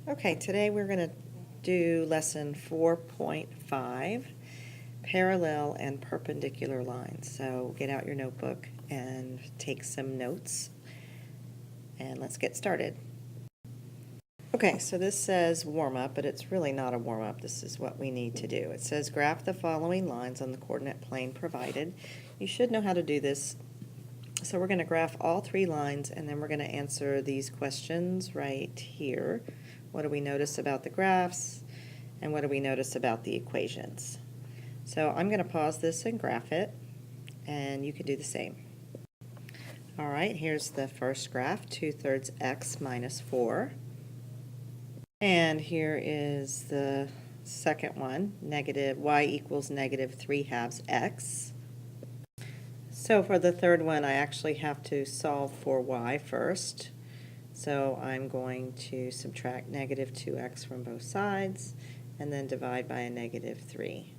Okay, today we're going to do lesson 4.5, parallel and perpendicular lines. So get out your notebook and take some notes, and let's get started. Okay, so this says warm-up, but it's really not a warm-up. This is what we need to do. It says graph the following lines on the coordinate plane provided. You should know how to do this. So we're going to graph all three lines, and then we're going to answer these questions right here. What do we notice about the graphs, and what do we notice about the equations? So I'm going to pause this and graph it, and you can do the same. All right, here's the first graph, 2/3 x minus 4. And here is the second one, y equals negative 3/2 x. So for the third one, I actually have to solve for y first. So I'm going to subtract negative 2x from both sides and then divide by a negative 3.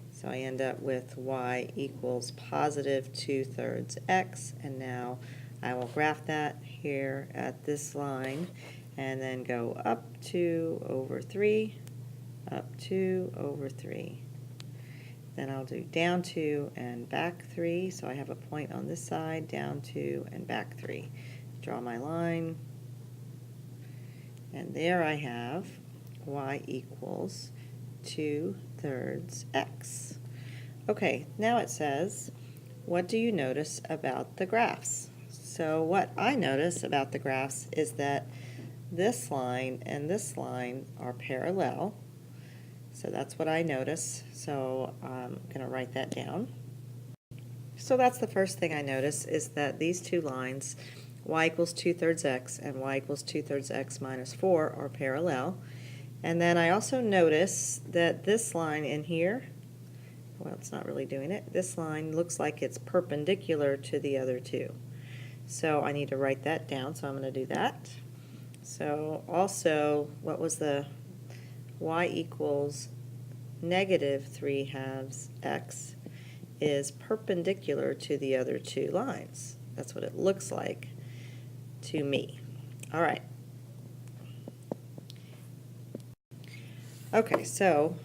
So I end up with y equals positive 2/3 x, and now I will graph that here at this line and then go up 2 over 3, up 2 over 3. Then I'll do down 2 and back 3, so I have a point on this side, down 2 and back 3. Draw my line, and there I have y equals 2/3 x. Okay, now it says, what do you notice about the graphs? So what I notice about the graphs is that this line and this line are parallel. So that's what I notice. So I'm going to write that down. So that's the first thing I notice, is that these two lines, y equals 2/3 x and y equals 2/3 x minus 4, are parallel. And then I also notice that this line in here, well, it's not really doing it. This line looks like it's perpendicular to the other two. So I need to write that down, so I'm going to do that. So also, what was the y equals negative 3/2 x is perpendicular to the other two lines. That's what it looks like to me. All right. Okay, so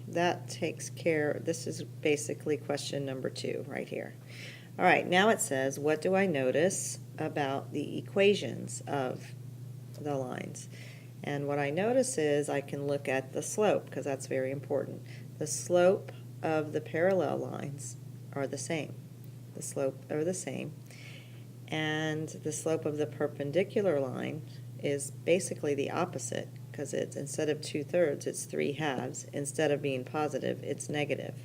that takes care, this is basically question number 2 right here. All right, now it says, what do I notice about the equations of the lines? And what I notice is I can look at the slope, because that's very important. The slope of the parallel lines are the same. The slope are the same. And the slope of the perpendicular line is basically the opposite, because it's, instead of 2/3, it's 3/2. Instead of being positive, it's negative.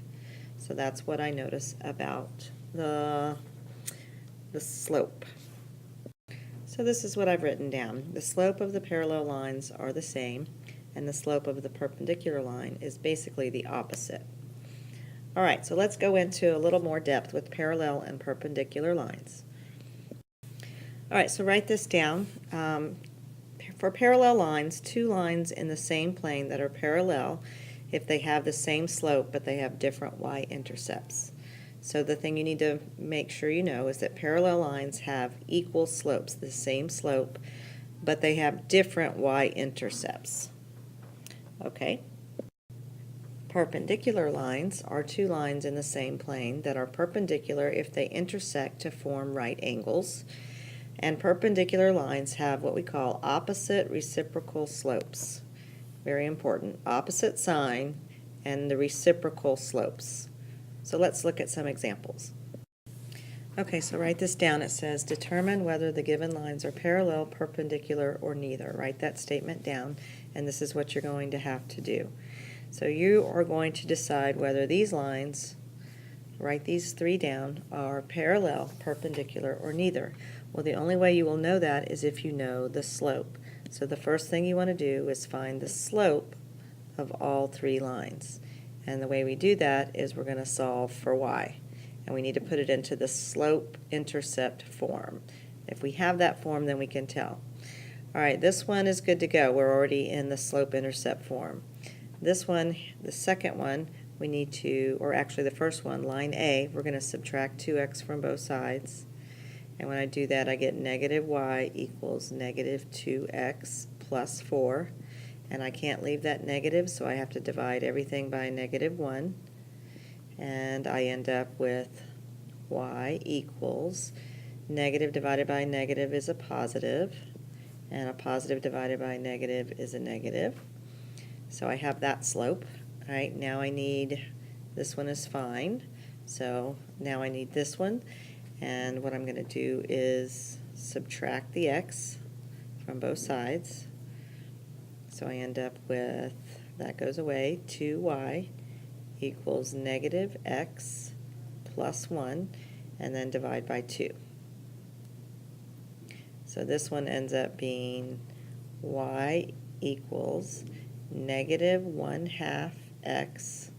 So that's what I notice about the slope. So this is what I've written down. The slope of the parallel lines are the same, and the slope of the perpendicular line is basically the opposite. All right, so let's go into a little more depth with parallel and perpendicular lines. All right, so write this down. For parallel lines, two lines in the same plane that are parallel if they have the same slope but they have different y-intercepts. So the thing you need to make sure you know is that parallel lines have equal slopes, the same slope, but they have different y-intercepts. Okay? Perpendicular lines are two lines in the same plane that are perpendicular if they intersect to form right angles. And perpendicular lines have what we call opposite reciprocal slopes. Very important. Opposite sign and the reciprocal slopes. So let's look at some examples. Okay, so write this down. It says, determine whether the given lines are parallel, perpendicular, or neither. Write that statement down, and this is what you're going to have to do. So you are going to decide whether these lines, write these three down, are parallel, perpendicular, or neither. Well, the only way you will know that is if you know the slope. So the first thing you want to do is find the slope of all three lines. And the way we do that is we're going to solve for y. And we need to put it into the slope-intercept form. If we have that form, then we can tell. All right, this one is good to go. We're already in the slope-intercept form. This one, the second one, we need to, or actually the first one, line A, we're going to subtract 2x from both sides. And when I do that, I get negative y equals negative 2x plus 4. and I can't leave that negative, so I have to divide everything by -1, and I end up with y equals negative divided by negative is a positive, and a positive divided by negative is a negative. So I have that slope. All right, now I need, this one is fine, so now I need this one, and what I'm going to do is subtract the x from both sides. So I end up with, that goes away, 2y equals negative x plus 1, and then divide by 2. So this one ends up being y equals negative 1/2 x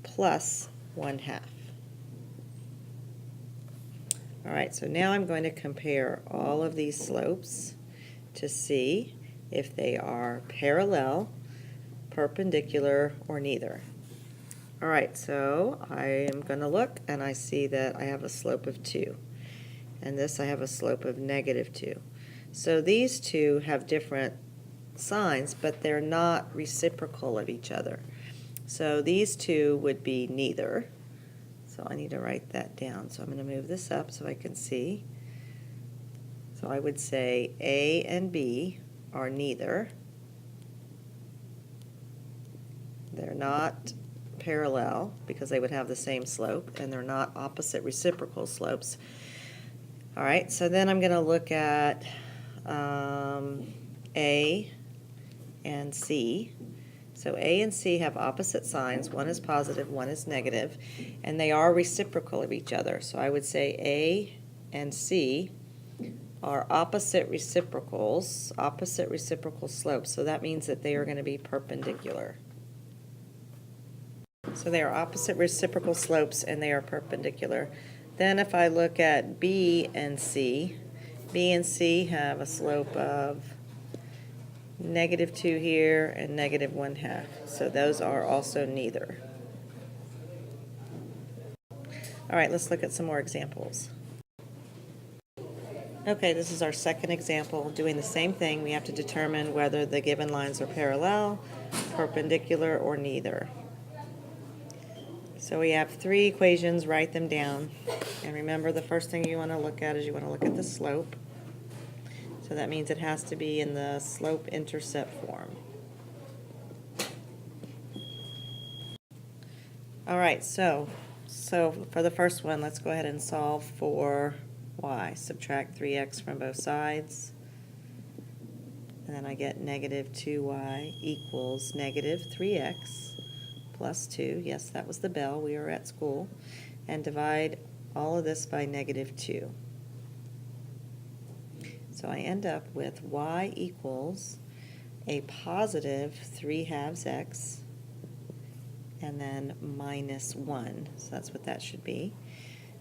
plus 1/2. All right, so now I'm going to compare all of these slopes to see if they are parallel, perpendicular, or neither. All right, so I am going to look, and I see that I have a slope of 2. And this I have a slope of -2. So these two have different signs, but they're not reciprocal of each other. So these two would be neither. So I need to write that down. So I'm going to move this up so I can see. So I would say A and B are neither. They're not parallel because they would have the same slope, and they're not opposite reciprocal slopes. All right, so then I'm going to look at A and C. So A and C have opposite signs. One is positive, one is negative, and they are reciprocal of each other. So I would say A and C are opposite reciprocal slopes. So that means that they are going to be perpendicular. So they are opposite reciprocal slopes, and they are perpendicular. Then if I look at B and C have a slope of -2 here and -1/2. So those are also neither. All right, let's look at some more examples. Okay, this is our second example. Doing the same thing, we have to determine whether the given lines are parallel, perpendicular, or neither. So we have 3 equations, write them down. And remember, the first thing you want to look at is you want to look at the slope. So that means it has to be in the slope-intercept form. All right, so for the first one, let's go ahead and solve for y. Subtract 3x from both sides. And then I get -2y equals -3x plus 2. Yes, that was the bell. We were at school. And divide all of this by -2. So I end up with y equals a positive 3/2 x and then -1. So that's what that should be.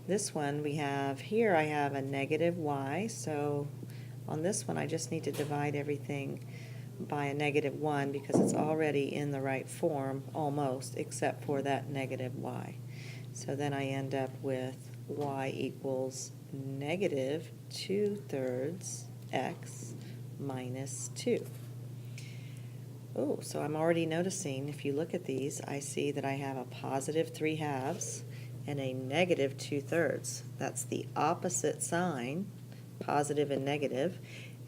This one we have here, I have a -y. So on this one, I just need to divide everything by a -1 because it's already in the right form, almost, except for that -y. So then I end up with y equals -2/3 x minus 2. Oh, so I'm already noticing, if you look at these, I see that I have a positive 3/2 and a -2/3. That's the opposite sign, positive and negative,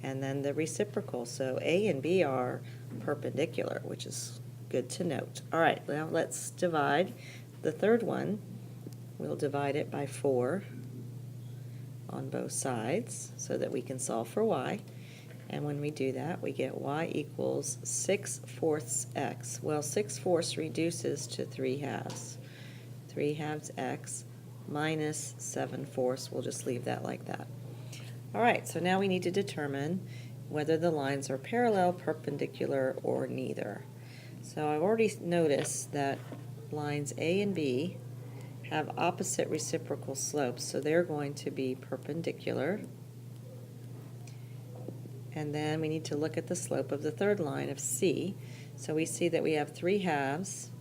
and then the reciprocal. So A and B are perpendicular, which is good to note. All right, now let's divide the third one. We'll divide it by 4 on both sides so that we can solve for y. And when we do that, we get y equals 6/4 x. Well, 6/4 reduces to 3/2. 3/2 x minus 7/4. We'll just leave that like that. All right, so now we need to determine whether the lines are parallel, perpendicular, or neither. So I've already noticed that lines A and B have opposite reciprocal slopes, so they're going to be perpendicular. And then we need to look at the slope of the third line of C. So we see that we have 3/2,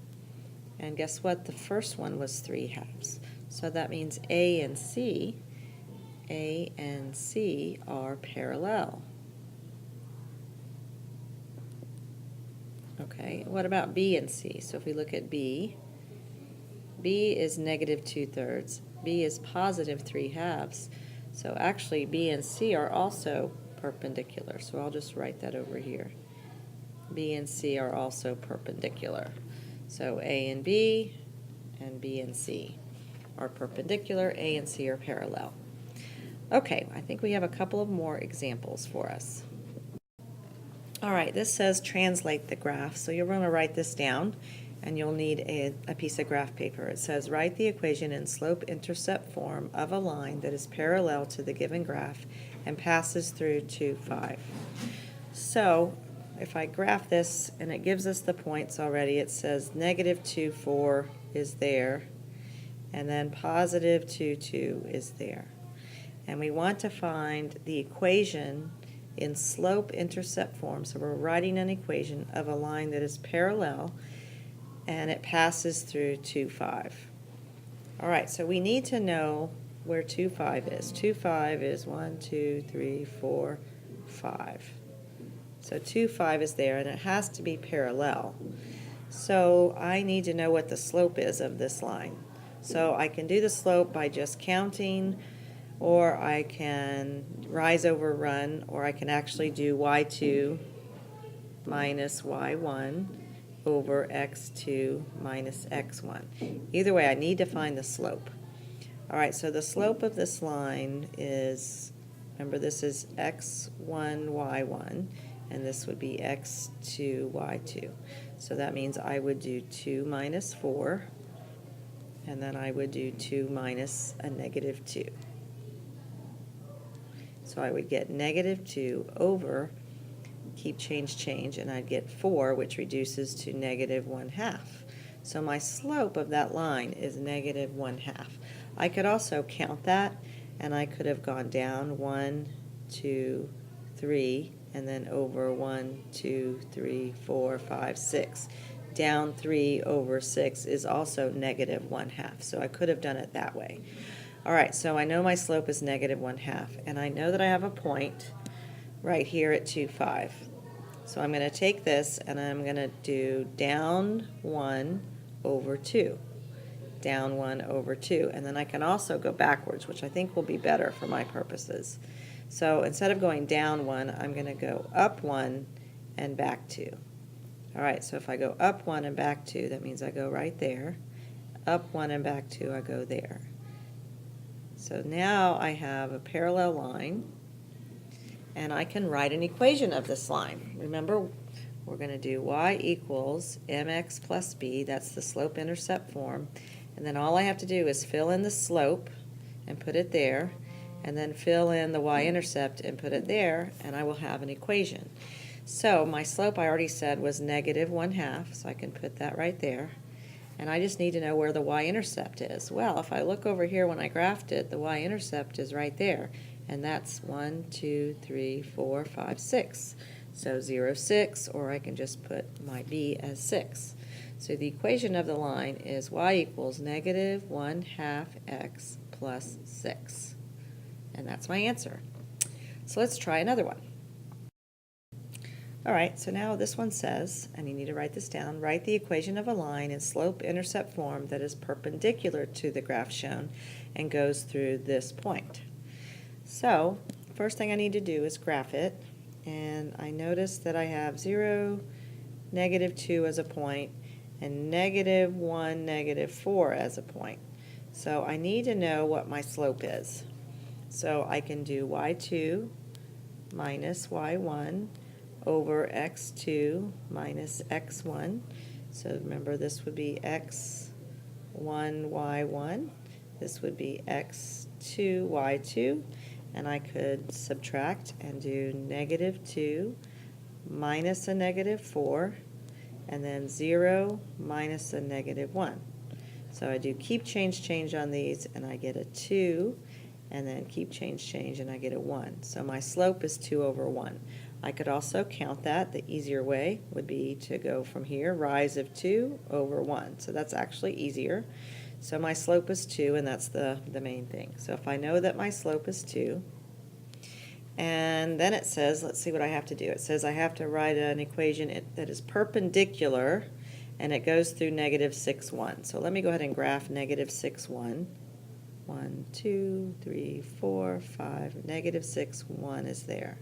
and guess what? The first one was 3/2. So that means A and C are parallel. Okay, what about B and C? So if we look at B, B is negative 2/3. B is positive 3/2. So actually B and C are also perpendicular. So I'll just write that over here. B and C are also perpendicular. So A and B and C are perpendicular. A and C are parallel. Okay, I think we have a couple of more examples for us. All right, this says translate the graph. So you're going to write this down, and you'll need a piece of graph paper. It says write the equation in slope-intercept form of a line that is parallel to the given graph and passes through 2, 5. So if I graph this, and it gives us the points already, it says negative 2, 4 is there, and then positive 2, 2 is there. And we want to find the equation in slope-intercept form. So we're writing an equation of a line that is parallel and it passes through 2, 5. All right, so we need to know where 2, 5 is. 2, 5 is 1, 2, 3, 4, 5. So 2, 5 is there, and it has to be parallel. So I need to know what the slope is of this line. So I can do the slope by just counting, or I can rise over run, or I can actually do y2 minus y1 over x2 minus x1. Either way, I need to find the slope. All right, so the slope of this line is, remember this is x1, y1, and this would be x2, y2. So that means I would do 2 minus 4, and then I would do 2 minus a negative 2. So I would get negative 2 over, keep change, and I'd get 4, which reduces to negative 1/2. So my slope of that line is negative 1/2. I could also count that, and I could have gone down 1, 2, 3, and then over 1, 2, 3, 4, 5, 6. Down 3 over 6 is also negative 1/2. So I could have done it that way. All right, so I know my slope is negative 1/2, and I know that I have a point right here at 2, 5. So I'm going to take this, and I'm going to do down 1 over 2. Down 1 over 2. And then I can also go backwards, which I think will be better for my purposes. So instead of going down 1, I'm going to go up 1 and back 2. All right, so if I go up 1 and back 2, that means I go right there. Up 1 and back 2, I go there. So now I have a parallel line, and I can write an equation of this line. Remember, we're going to do y equals mx plus b. That's the slope-intercept form. And then all I have to do is fill in the slope and put it there, and then fill in the y-intercept and put it there, and I will have an equation. So my slope, I already said, was negative 1/2, so I can put that right there. And I just need to know where the y-intercept is. Well, if I look over here when I graphed it, the y-intercept is right there. And that's 1, 2, 3, 4, 5, 6. So 0, 6, or I can just put my b as 6. So the equation of the line is y equals negative 1/2 x plus 6. And that's my answer. So let's try another one. All right, so now this one says, and you need to write this down, write the equation of a line in slope-intercept form that is perpendicular to the graph shown and goes through this point. So first thing I need to do is graph it, and I notice that I have 0, negative 2 as a point, and negative 1, negative 4 as a point. So I need to know what my slope is. So I can do y2 minus y1 over x2 minus x1. So remember, this would be x1, y1. This would be x2, y2. And I could subtract and do negative 2 minus a negative 4, and then 0 minus a negative 1. So I do keep change on these, and I get a 2, and then keep change, and I get a 1. So my slope is 2 over 1. I could also count that. The easier way would be to go from here, rise of 2 over 1. So that's actually easier. So my slope is 2, and that's the main thing. So if I know that my slope is 2, And then it says, let's see what I have to do. It says I have to write an equation that is perpendicular, and it goes through negative 6, 1. So let me go ahead and graph negative 6, 1. 1, 2, 3, 4, 5. Negative 6, 1 is there.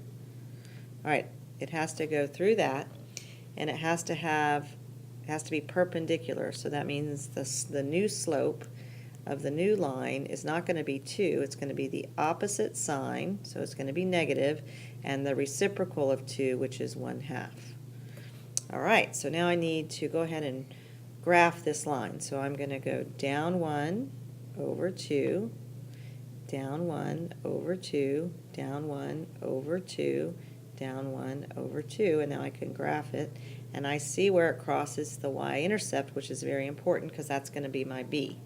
All right, it has to go through that, and it has to be perpendicular. So that means the new slope of the new line is not going to be 2, it's going to be the opposite sign, so it's going to be negative, and the reciprocal of 2, which is 1/2. All right, so now I need to go ahead and graph this line. So I'm going to go down 1 over 2, down 1 over 2, down 1 over 2, down 1 over 2, and now I can graph it, and I see where it crosses the y-intercept, which is very important because that's going to be my b.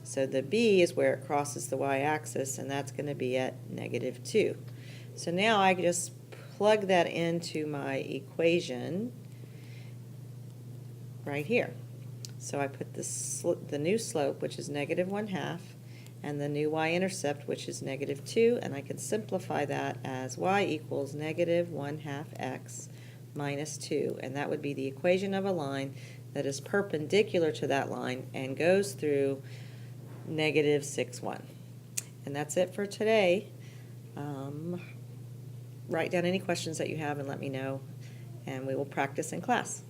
So the b is where it crosses the y-axis, and that's going to be at negative 2. So now I just plug that into my equation right here. So I put the new slope, which is negative 1/2, and the new y-intercept, which is negative 2, and I can simplify that as y equals negative 1/2 x minus 2, and that would be the equation of a line that is perpendicular to that line and goes through negative 6, 1. And that's it for today. Write down any questions that you have and let me know, and we will practice in class.